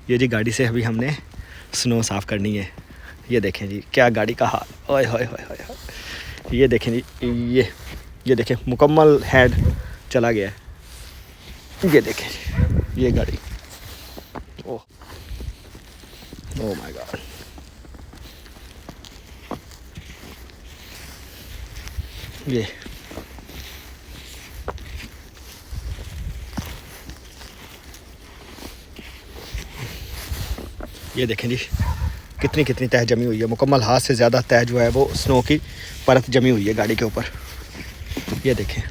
ये जी गाड़ी से अभी हमने स्नो साफ़ करनी है। ये देखें जी क्या गाड़ी का हाल, ओए होए होए होए। ये देखें जी, ये देखें मुकम्मल हेड चला गया है। ये देखें जी ये गाड़ी, ओह ओह माय गॉड। ये देखें जी कितनी कितनी तह जमी हुई है। मुकम्मल हाथ से ज़्यादा तह जो है वो स्नो की परत जमी हुई है गाड़ी के ऊपर। ये देखें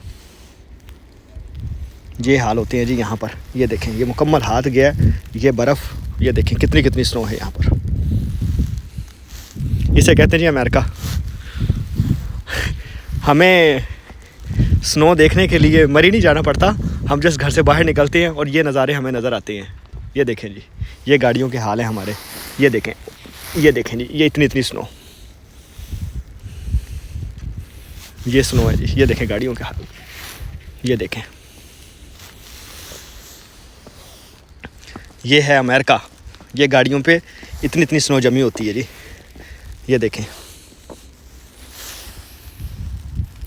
ये हाल होते हैं जी यहाँ पर। ये देखें ये मुकम्मल हाथ गया, ये बर्फ़, ये देखें कितनी कितनी स्नो है यहाँ पर। इसे कहते हैं जी अमेरिका। हमें स्नो देखने के लिए मरी नहीं जाना पड़ता, हम जस्ट घर से बाहर निकलते हैं और ये नज़ारे हमें नज़र आते हैं। ये देखें जी ये गाड़ियों के हाल हैं हमारे। ये देखें जी ये इतनी इतनी स्नो, ये स्नो है जी। ये देखें गाड़ियों के हाल, ये देखें। ये है अमेरिका, ये गाड़ियों पे इतनी इतनी स्नो जमी होती है जी। ये देखें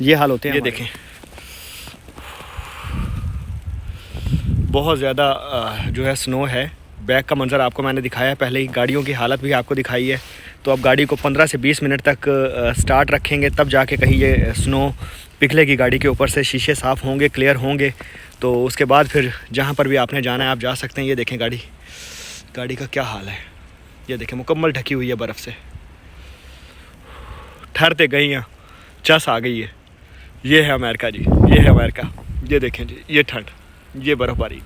ये हाल होते हैं। ये देखें बहुत ज़्यादा जो है स्नो है। बैक का मंज़र आपको मैंने दिखाया है पहले ही, गाड़ियों की हालत भी आपको दिखाई है। तो अब गाड़ी को 15 से 20 मिनट तक स्टार्ट रखेंगे, तब जाके कहीं ये स्नो पिघलेगी गाड़ी के ऊपर से, शीशे साफ़ होंगे, क्लियर होंगे। तो उसके बाद फिर जहाँ पर भी आपने जाना है आप जा सकते हैं। ये देखें गाड़ी का क्या हाल है। ये देखें मुकम्मल ढकी हुई है बर्फ़ से, ठहरते गई हैं, चस आ गई है। ये है अमेरिका जी, ये है अमेरिका। ये देखें जी ये ठंड, ये बर्फ़बारी।